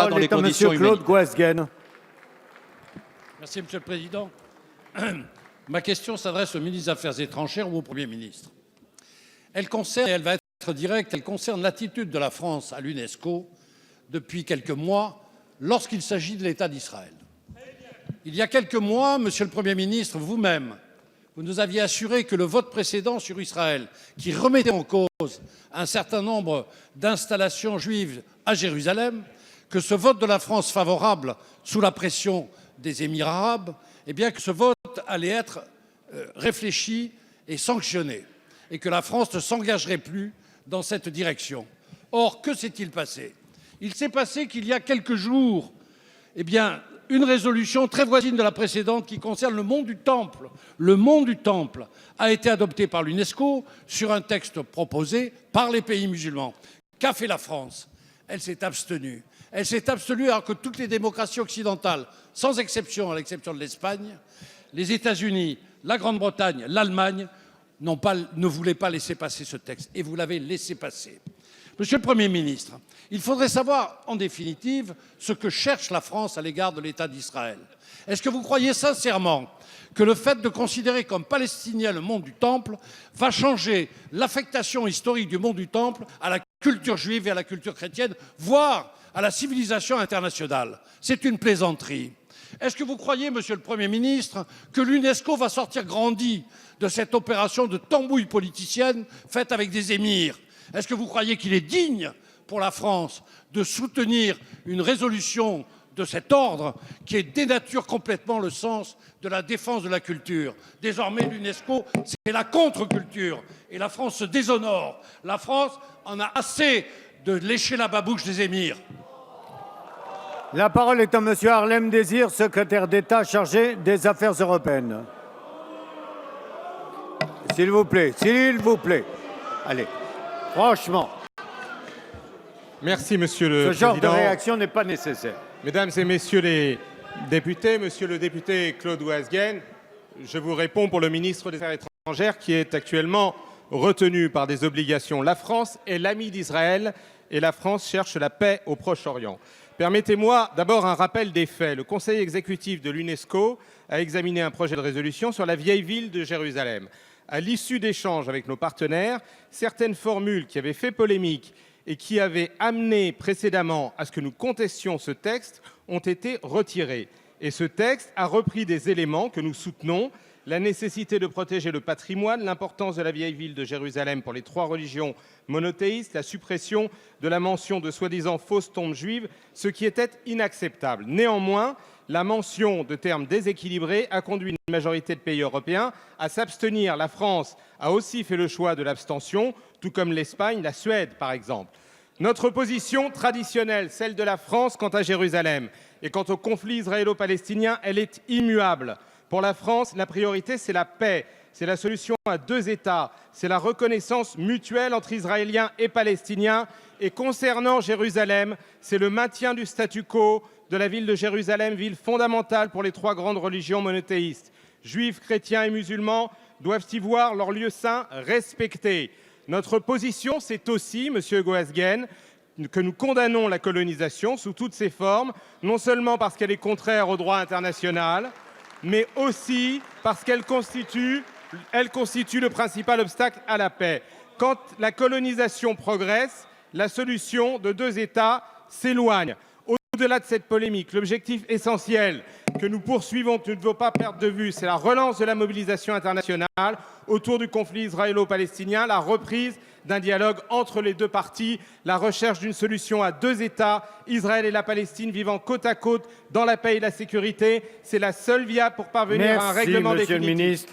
pas dans les conditions humaines. Claude Goasguen. Merci, Monsieur le Président. Ma question s'adresse au ministre des Affaires étrangères ou au Premier ministre. Elle concerne, et elle va être directe, elle concerne l'attitude de la France à l'UNESCO depuis quelques mois lorsqu'il s'agit de l'État d'Israël. Il y a quelques mois, Monsieur le Premier ministre, vous-même, vous nous aviez assuré que le vote précédent sur Israël, qui remettait en cause un certain nombre d'installations juives à Jérusalem, que ce vote de la France favorable sous la pression des Émirats arabes, eh bien que ce vote allait être réfléchi et sanctionné, et que la France ne s'engagerait plus dans cette direction. Or, que s'est-il passé? Il s'est passé qu'il y a quelques jours, eh bien, une résolution très voisine de la précédente qui concerne le monde du Temple. Le monde du Temple a été adopté par l'UNESCO sur un texte proposé par les pays musulmans. Qu'a fait la France? Elle s'est abstenue. Elle s'est abstenue alors que toutes les démocraties occidentales, sans exception, à l'exception de l'Espagne, les États-Unis, la Grande-Bretagne, l'Allemagne, ne voulaient pas laisser passer ce texte. Et vous l'avez laissé passer. Monsieur le Premier ministre, il faudrait savoir, en définitive, ce que cherche la France à l'égard de l'État d'Israël. Est-ce que vous croyez sincèrement que le fait de considérer comme palestinien le monde du Temple va changer l'affectation historique du monde du Temple à la culture juive et à la culture chrétienne, voire à la civilisation internationale? C'est une plaisanterie. Est-ce que vous croyez, Monsieur le Premier ministre, que l'UNESCO va sortir grandi de cette opération de tambouille politicienne faite avec des émirs? Est-ce que vous croyez qu'il est digne pour la France de soutenir une résolution de cet ordre qui dénature complètement le sens de la défense de la culture? Désormais, l'UNESCO, c'est la contre-culture. Et la France se déshonore. La France en a assez de lécher la babouche des émirs. La parole est à Monsieur Harlem Désir, secrétaire d'État chargé des Affaires européennes. S'il vous plaît, s'il vous plaît. Allez. Franchement, merci, Monsieur le Président. ce genre de réaction n'est pas nécessaire. Mesdames et Messieurs les députés, Monsieur le député Claude Goasguen, je vous réponds pour le ministre des Affaires étrangères qui est actuellement retenu par des obligations. La France est l'amie d'Israël et la France cherche la paix au Proche-Orient. Permettez-moi d'abord un rappel des faits. Le Conseil exécutif de l'UNESCO a examiné un projet de résolution sur la vieille ville de Jérusalem. À l'issue d'échanges avec nos partenaires, certaines formules qui avaient fait polémique et qui avaient amené précédemment à ce que nous contestions ce texte ont été retirées. Et ce texte a repris des éléments que nous soutenons: la nécessité de protéger le patrimoine, l'importance de la vieille ville de Jérusalem pour les 3 religions monothéistes, la suppression de la mention de soi-disant fausses tombes juives, ce qui était inacceptable. Néanmoins, la mention de termes déséquilibrés a conduit une majorité de pays européens à s'abstenir. La France a aussi fait le choix de l'abstention, tout comme l'Espagne, la Suède par exemple. Notre position traditionnelle, celle de la France quant à Jérusalem et quant au conflit israélo-palestinien, elle est immuable. Pour la France, la priorité, c'est la paix, c'est la solution à 2 États, c'est la reconnaissance mutuelle entre Israéliens et Palestiniens. Et concernant Jérusalem, c'est le maintien du statu quo de la ville de Jérusalem, ville fondamentale pour les 3 grandes religions monothéistes. Juifs, chrétiens et musulmans doivent y voir leur lieu saint respecté. Notre position, c'est aussi, Monsieur Goasguen, que nous condamnons la colonisation sous toutes ses formes, non seulement parce qu'elle est contraire au droit international, mais aussi parce qu'elle constitue le principal obstacle à la paix. Quand la colonisation progresse, la solution de 2 États s'éloigne. Au-delà de cette polémique, l'objectif essentiel que nous poursuivons, que nous ne devons pas perdre de vue, c'est la relance de la mobilisation internationale autour du conflit israélo-palestinien, la reprise d'un dialogue entre les 2 parties, la recherche d'une solution à 2 États, Israël et la Palestine vivant côte à côte dans la paix et la sécurité. C'est la seule viable pour parvenir à un règlement définitif. Merci, Monsieur le Ministre.